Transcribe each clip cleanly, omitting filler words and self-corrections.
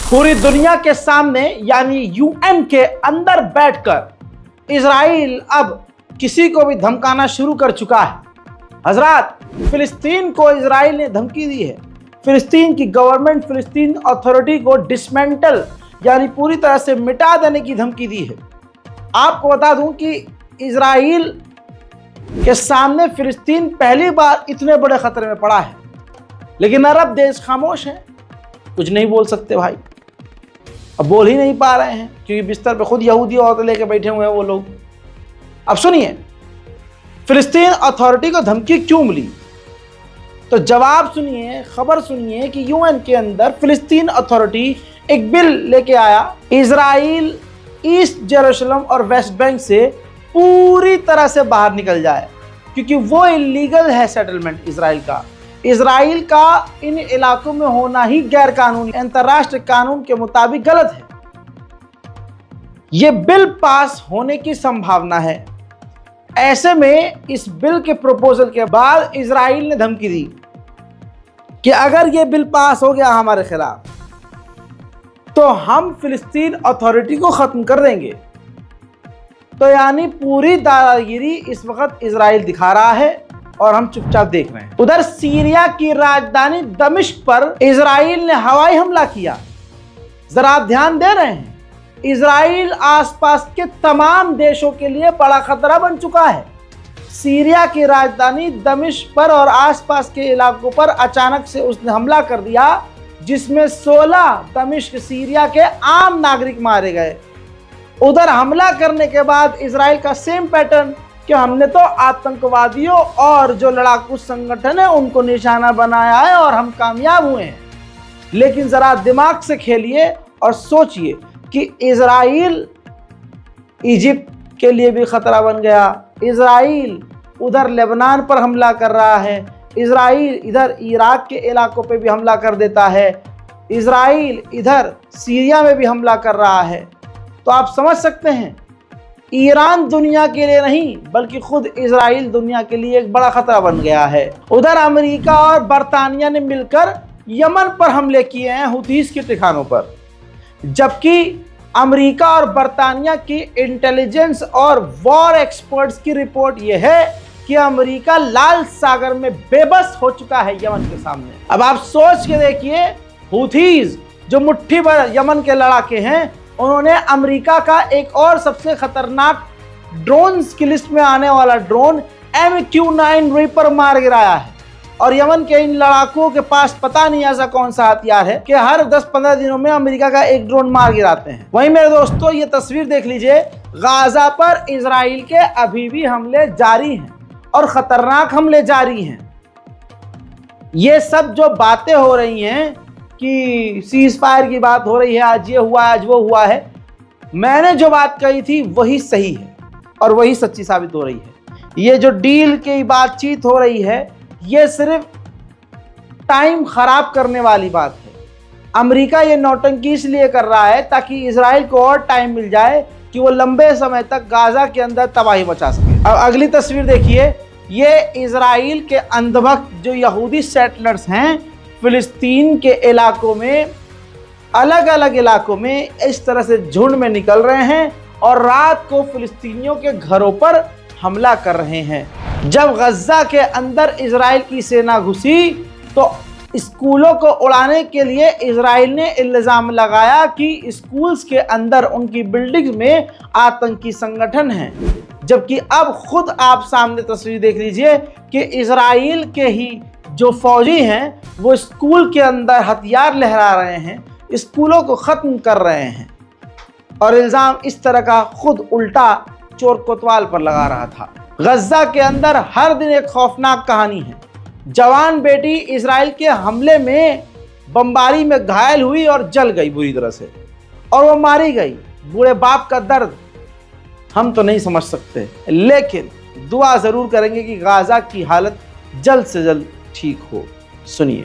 पूरी दुनिया के सामने यानी यूएन के अंदर बैठकर इजराइल अब किसी को भी धमकाना शुरू कर चुका है। हजरात, फिलिस्तीन को इजराइल ने धमकी दी है। फिलिस्तीन की गवर्नमेंट फिलिस्तीन अथॉरिटी को डिसमेंटल यानी पूरी तरह से मिटा देने की धमकी दी है। आपको बता दूं कि इजराइल के सामने फिलिस्तीन पहली बार इतने बड़े खतरे में पड़ा है, लेकिन अरब देश खामोश हैं, कुछ नहीं बोल सकते भाई। अब बोल ही नहीं पा रहे हैं क्योंकि बिस्तर पे खुद यहूदी औरतें लेके बैठे हुए हैं वो लोग। अब सुनिए, फिलिस्तीन अथॉरिटी को धमकी क्यों मिली, तो जवाब सुनिए, खबर सुनिए कि यूएन के अंदर फिलिस्तीन अथॉरिटी एक बिल लेके आया, इजराइल ईस्ट जेरूशलम और वेस्ट बैंक से पूरी तरह से बाहर निकल जाए, क्योंकि वो इलीगल है सेटलमेंट इजराइल का इन इलाकों में होना ही गैर कानूनी, अंतर्राष्ट्रीय कानून के मुताबिक गलत है। यह बिल पास होने की संभावना है। ऐसे में इस बिल के प्रपोजल के बाद इजराइल ने धमकी दी कि अगर यह बिल पास हो गया हमारे खिलाफ तो हम फिलिस्तीन अथॉरिटी को खत्म कर देंगे। तो यानी पूरी दादागिरी इस वक्त इजराइल दिखा रहा है और हम चुपचाप देख रहे हैं। उधर सीरिया की राजधानी दमिश्क पर इजराइल ने हवाई हमला किया। जरा आप ध्यान दे रहे हैं, इजराइल आसपास के तमाम देशों के लिए बड़ा खतरा बन चुका है। सीरिया की राजधानी दमिश्क पर और आसपास के इलाकों पर अचानक से उसने हमला कर दिया, जिसमें 16 दमिश्क सीरिया के आम नागरिक मारे गए। उधर हमला करने के बाद इजराइल का सेम पैटर्न कि हमने तो आतंकवादियों और जो लड़ाकू संगठन है उनको निशाना बनाया है और हम कामयाब हुए हैं। लेकिन जरा दिमाग से खेलिए और सोचिए कि इजराइल इजिप्ट के लिए भी खतरा बन गया, इजराइल उधर लेबनान पर हमला कर रहा है, इजराइल इधर इराक के इलाकों पे भी हमला कर देता है, इजराइल इधर सीरिया में भी हमला कर रहा है। तो आप समझ सकते हैं, ईरान दुनिया के लिए नहीं बल्कि खुद इजराइल दुनिया के लिए एक बड़ा खतरा बन गया है। उधर अमेरिका और बरतानिया ने मिलकर यमन पर हमले किए हैं हुतीस के ठिकानों पर, जबकि अमेरिका और बरतानिया की इंटेलिजेंस और वॉर एक्सपर्ट्स की रिपोर्ट यह है कि अमेरिका लाल सागर में बेबस हो चुका है यमन के सामने। अब आप सोच के देखिए, हुतीस जो मुट्ठी भर यमन के लड़ाके हैं, उन्होंने अमेरिका का एक और सबसे खतरनाक ड्रोन्स की लिस्ट में आने वाला ड्रोन MQ-9 रीपर मार गिराया है। और यमन के इन लड़ाकुओं के पास पता नहीं ऐसा कौन सा हथियार है कि हर 10-15 दिनों में अमेरिका का एक ड्रोन मार गिराते हैं। वहीं मेरे दोस्तों, ये तस्वीर देख लीजिए, गाजा पर इजराइल के अभी भी हमले जारी हैं और खतरनाक हमले जारी हैं। ये सब जो बातें हो रही हैं कि सीज फायर की बात हो रही है, आज ये हुआ आज वो हुआ है, मैंने जो बात कही थी वही सही है और वही सच्ची साबित हो रही है। ये जो डील की बातचीत हो रही है, ये सिर्फ टाइम खराब करने वाली बात है। अमेरिका ये नौटंकी इसलिए कर रहा है ताकि इजराइल को और टाइम मिल जाए कि वो लंबे समय तक गाजा के अंदर तबाही मचा सके। अब अगली तस्वीर देखिए, ये इजराइल के अंधभक्त जो यहूदी सेटलर्स हैं फिलिस्तीन के इलाकों में, अलग अलग इलाकों में इस तरह से झुंड में निकल रहे हैं और रात को फिलिस्तीनियों के घरों पर हमला कर रहे हैं। जब गज्जा के अंदर इजराइल की सेना घुसी तो स्कूलों को उड़ाने के लिए इजराइल ने इल्जाम लगाया कि स्कूल्स के अंदर उनकी बिल्डिंग्स में आतंकी संगठन हैं। जबकि अब खुद आप सामने तस्वीर देख लीजिए कि इजराइल के ही जो फौजी हैं वो स्कूल के अंदर हथियार लहरा रहे हैं, स्कूलों को ख़त्म कर रहे हैं। और इल्ज़ाम इस तरह का खुद उल्टा चोर कोतवाल पर लगा रहा था। गज्जा के अंदर हर दिन एक खौफनाक कहानी है। जवान बेटी इजराइल के हमले में बमबारी में घायल हुई और जल गई बुरी तरह से, और वो मारी गई। बूढ़े बाप का दर्द हम तो नहीं समझ सकते, लेकिन दुआ ज़रूर करेंगे कि गाजा की हालत जल्द से जल्द ठीक हो। सुनिए,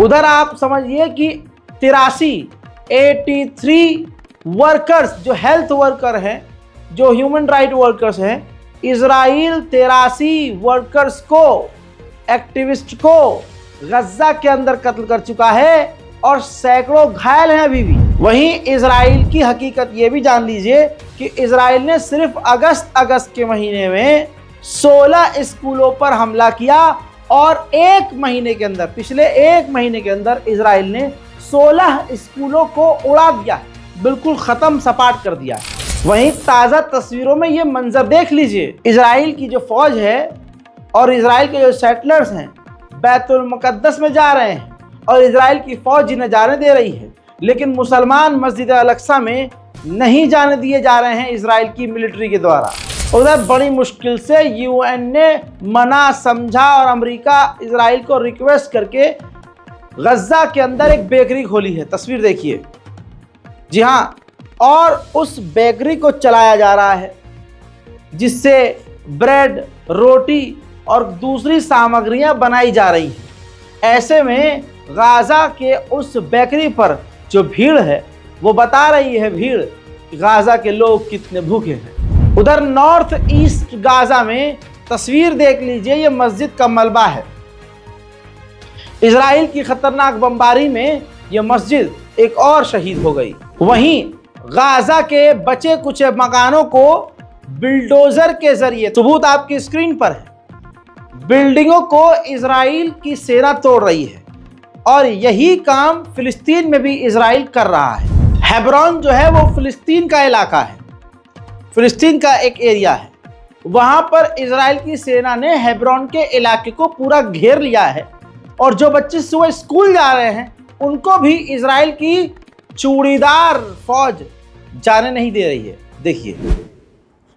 उधर आप समझिए कि 83 वर्कर्स जो हेल्थ वर्कर हैं, जो ह्यूमन राइट वर्कर्स हैं, इजराइल 83 वर्कर्स को, एक्टिविस्ट को गज्जा के अंदर कत्ल कर चुका है और सैकड़ों घायल हैं अभी भी। वहीं इजराइल की हकीकत ये भी जान लीजिए कि इजराइल ने सिर्फ अगस्त के महीने में 16 स्कूलों पर हमला किया और एक महीने के अंदर, पिछले एक महीने के अंदर इजराइल ने 16 स्कूलों को उड़ा दिया, बिल्कुल खत्म सपाट कर दिया। वहीं ताज़ा तस्वीरों में ये मंजर देख लीजिए, इजराइल की जो फौज है और इजराइल के जो सेटलर्स हैं बैतुल मुकद्दस में जा रहे हैं और इजराइल की फौज जिन्हें जाने दे रही है, लेकिन मुसलमान मस्जिद अल-अक्सा में नहीं जाने दिए जा रहे हैं इजराइल की मिलिट्री के द्वारा। उधर बड़ी मुश्किल से यूएन ने मना समझा और अमेरिका इजराइल को रिक्वेस्ट करके गज्जा के अंदर एक बेकरी खोली है। तस्वीर देखिए, जी हाँ, और उस बेकरी को चलाया जा रहा है जिससे ब्रेड, रोटी और दूसरी सामग्रियां बनाई जा रही हैं। ऐसे में गाज़ा के उस बेकरी पर जो भीड़ है वो बता रही है भीड़ गाज़ा के लोग कितने भूखे हैं। उधर नॉर्थ ईस्ट गाज़ा में तस्वीर देख लीजिए, ये मस्जिद का मलबा है। इजराइल की खतरनाक बमबारी में यह मस्जिद एक और शहीद हो गई। वहीं गाज़ा के बचे कुछ मकानों को बिल्डोजर के जरिए, सबूत आपकी स्क्रीन पर है, बिल्डिंगों को इजराइल की सेना तोड़ रही है और यही काम फिलिस्तीन में भी इजराइल कर रहा है। हेब्रोन जो है वो फिलिस्तीन का इलाका है, फिलिस्तीन का एक एरिया है। वहाँ पर इजराइल की सेना ने हेब्रोन के इलाके को पूरा घेर लिया है और जो बच्चे सुबह स्कूल जा रहे हैं उनको भी इजराइल की चूड़ीदार फौज जाने नहीं दे रही है। देखिए,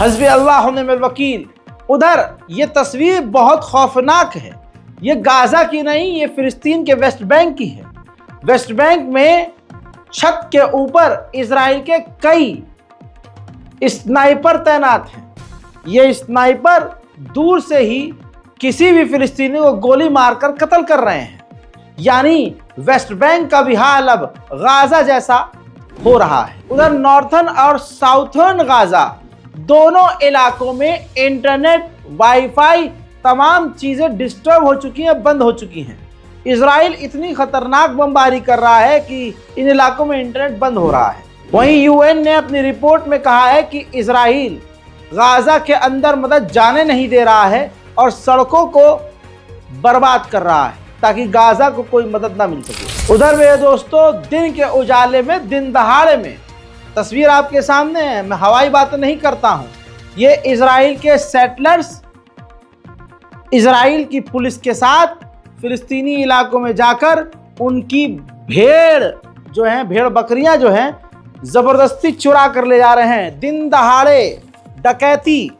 हस्बी अल्लाह व निअमल वकील। उधर ये तस्वीर बहुत खौफनाक है। ये गाज़ा की नहीं, ये फिलिस्तीन के वेस्ट बैंक की है। वेस्ट बैंक में छत के ऊपर इजराइल के कई स्नाइपर तैनात हैं। ये स्नाइपर दूर से ही किसी भी फिलिस्तीनी को गोली मारकर कत्ल कर रहे हैं। यानी वेस्ट बैंक का भी हाल अब गाज़ा जैसा हो रहा है। उधर नॉर्थर्न और साउथर्न गाज़ा दोनों इलाकों में इंटरनेट, वाईफाई, तमाम चीज़ें डिस्टर्ब हो चुकी हैं, बंद हो चुकी हैं। इजराइल इतनी खतरनाक बमबारी कर रहा है कि इन इलाकों में इंटरनेट बंद हो रहा है। वहीं यूएन ने अपनी रिपोर्ट में कहा है कि इजराइल गाज़ा के अंदर मदद जाने नहीं दे रहा है और सड़कों को बर्बाद कर रहा है ताकि गाज़ा को कोई मदद ना मिल सके। उधर मेरे दोस्तों, दिन के उजाले में, दिन दहाड़े में, तस्वीर आपके सामने है, मैं हवाई बातें नहीं करता हूँ, ये इजराइल के सेटलर्स इजराइल की पुलिस के साथ फिलिस्तीनी इलाकों में जाकर उनकी भेड़ जो हैं, भेड़ बकरियां जो हैं, ज़बरदस्ती चुरा कर ले जा रहे हैं। दिन दहाड़े डकैती,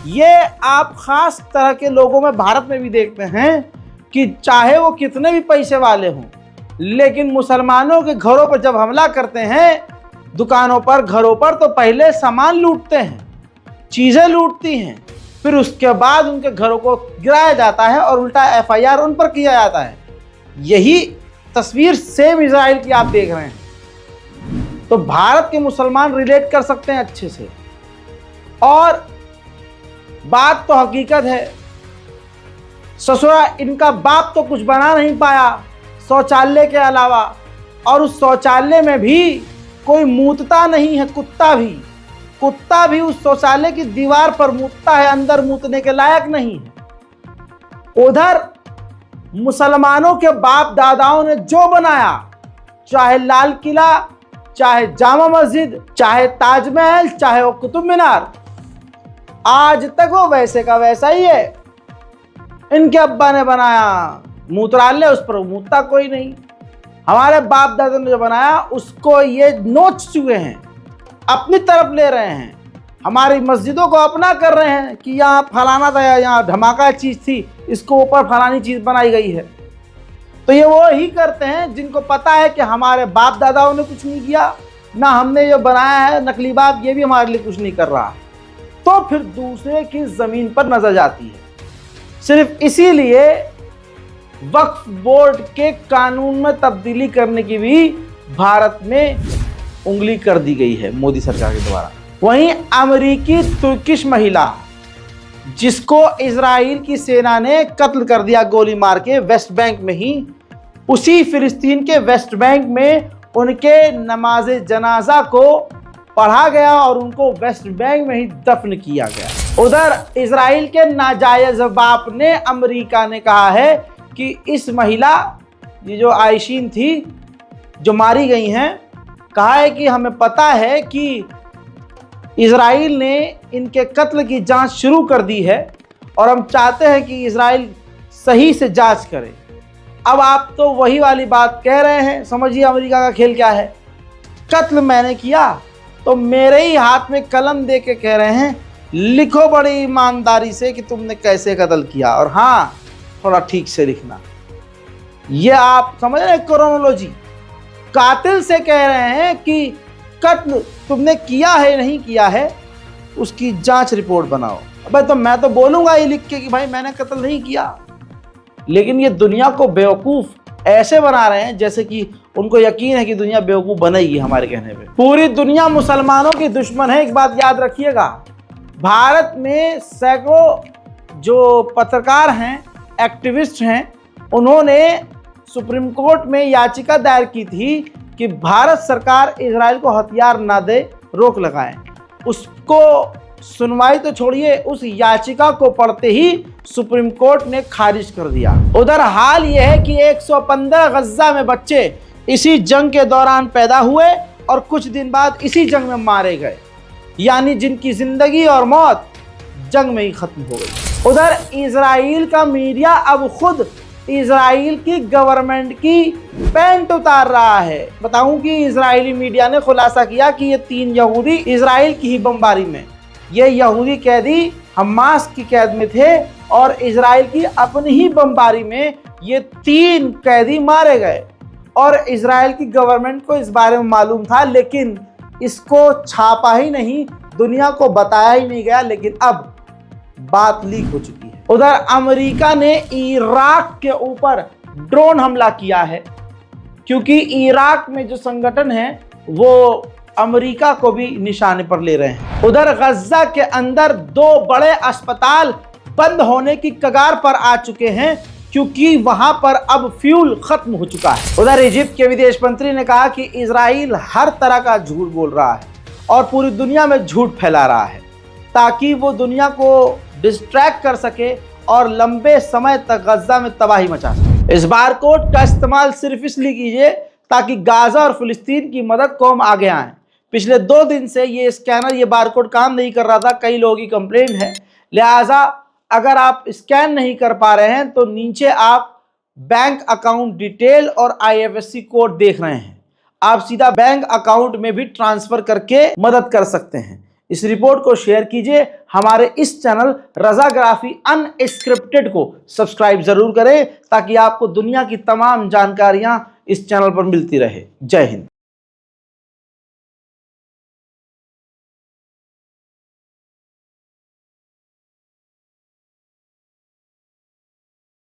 ये आप ख़ास तरह के लोगों में भारत में भी देखते हैं कि चाहे वो कितने भी पैसे वाले हों, लेकिन मुसलमानों के घरों पर जब हमला करते हैं, दुकानों पर, घरों पर, तो पहले सामान लूटते हैं, चीज़ें लूटती हैं, फिर उसके बाद उनके घरों को गिराया जाता है और उल्टा एफआईआर उन पर किया जाता है। यही तस्वीर सेम इजराइल की आप देख रहे हैं। तो भारत के मुसलमान रिलेट कर सकते हैं अच्छे से। और बात तो हकीकत है, ससुरा इनका बाप तो कुछ बना नहीं पाया शौचालय के अलावा, और उस शौचालय में भी कोई मूतता नहीं है। कुत्ता भी उस शौचालय की दीवार पर मूतता है, अंदर मूतने के लायक नहीं है। उधर मुसलमानों के बाप दादाओं ने जो बनाया, चाहे लाल किला, चाहे जामा मस्जिद, चाहे ताजमहल, चाहे वो कुतुब मीनार, आज तक वो वैसे का वैसा ही है। इनके अब्बा ने बनाया मूत्रालय, उस पर मूतता कोई नहीं। हमारे बाप दादा ने जो बनाया उसको ये नोच चुके हैं, अपनी तरफ ले रहे हैं। हमारी मस्जिदों को अपना कर रहे हैं कि यहाँ फलाना था, यहाँ धमाका चीज़ थी, इसको ऊपर फलानी चीज़ बनाई गई है। तो ये वो ही करते हैं जिनको पता है कि हमारे बाप दादाओं ने कुछ नहीं किया, ना हमने जो बनाया है नकली बाप ये भी हमारे लिए कुछ नहीं कर रहा, तो फिर दूसरे की ज़मीन पर नजर जाती है। सिर्फ इसीलिए वक्फ बोर्ड के कानून में तब्दीली करने की भी भारत में उंगली कर दी गई है मोदी सरकार के द्वारा। वहीं अमेरिकी तुर्किश महिला जिसको इजराइल की सेना ने कत्ल कर दिया गोली मार के वेस्ट बैंक में ही, उसी फिलिस्तीन के वेस्ट बैंक में उनके नमाज जनाजा को पढ़ा गया और उनको वेस्ट बैंक में ही दफन किया गया। उधर इजराइल के नाजायज बाप ने अमेरिका ने कहा है कि इस महिला, ये जो आयशीन थी जो मारी गई हैं, कहा है कि हमें पता है कि इजराइल ने इनके कत्ल की जांच शुरू कर दी है और हम चाहते हैं कि इजराइल सही से जांच करे। अब आप तो वही वाली बात कह रहे हैं, समझिए अमेरिका का खेल क्या है। कत्ल मैंने किया तो मेरे ही हाथ में कलम दे के कह रहे हैं लिखो बड़ी ईमानदारी से कि तुमने कैसे कत्ल किया, और हाँ थोड़ा ठीक से लिखना। ये आप समझ रहे हैं क्रोनोलॉजी। कातिल से कह रहे हैं कि कत्ल तुमने किया है नहीं किया है, उसकी जांच रिपोर्ट बनाओ। अबे तो मैं तो बोलूंगा ये लिख के कि भाई मैंने कत्ल नहीं किया, लेकिन ये दुनिया को बेवकूफ़ ऐसे बना रहे हैं जैसे कि उनको यकीन है कि दुनिया बेवकूफ़ बनेगी हमारे कहने पे। पूरी दुनिया मुसलमानों की दुश्मन है। एक बात याद रखिएगा, भारत में सैकड़ों जो पत्रकार हैं, एक्टिविस्ट हैं, उन्होंने सुप्रीम कोर्ट में याचिका दायर की थी कि भारत सरकार इजराइल को हथियार ना दे, रोक लगाए। उसको सुनवाई तो छोड़िए, उस याचिका को पढ़ते ही सुप्रीम कोर्ट ने खारिज कर दिया। उधर हाल यह है कि 115 गज्जा में बच्चे इसी जंग के दौरान पैदा हुए और कुछ दिन बाद इसी जंग में मारे गए, यानी जिनकी जिंदगी और मौत जंग में ही खत्म हो गई। उधर इजराइल का मीडिया अब खुद इजराइल की गवर्नमेंट की पैंट उतार रहा है। बताऊं कि इजरायली मीडिया ने खुलासा किया कि ये 3 यहूदी इजराइल की ही बमबारी में, ये यहूदी कैदी हमास की कैद में थे और इजराइल की अपनी ही बमबारी में ये 3 कैदी मारे गए। और इजराइल की गवर्नमेंट को इस बारे में मालूम था, लेकिन इसको छापा ही नहीं, दुनिया को बताया ही नहीं गया, लेकिन अब बात लीक हो चुकी है। उधर अमेरिका ने इराक के ऊपर ड्रोन हमला किया है, क्योंकि इराक में जो संगठन है वो अमेरिका को भी निशाने पर ले रहे हैं। उधर गज्जा के अंदर 2 बड़े अस्पताल बंद होने की कगार पर आ चुके हैं, क्योंकि वहां पर अब फ्यूल खत्म हो चुका है। उधर इजिप्ट के विदेश मंत्री ने कहा कि इजराइल हर तरह का झूठ बोल रहा है और पूरी दुनिया में झूठ फैला रहा है, ताकि वो दुनिया को डिस्ट्रैक्ट कर सके और लंबे समय तक गज्जा में तबाही मचा सके। इस बारकोड का इस्तेमाल सिर्फ इसलिए कीजिए ताकि गाजा और फिलिस्तीन की मदद को हम आगे आएं। पिछले 2 दिन से ये स्कैनर, ये बारकोड काम नहीं कर रहा था, कई लोगों की कंप्लेंट है। लिहाजा अगर आप स्कैन नहीं कर पा रहे हैं तो नीचे आप बैंक अकाउंट डिटेल और IFSC कोड देख रहे हैं, आप सीधा बैंक अकाउंट में भी ट्रांसफर करके मदद कर सकते हैं। इस रिपोर्ट को शेयर कीजिए। हमारे इस चैनल रज़ाग्राफी अनस्क्रिप्टेड को सब्सक्राइब जरूर करें, ताकि आपको दुनिया की तमाम जानकारियां इस चैनल पर मिलती रहे। जय हिंद।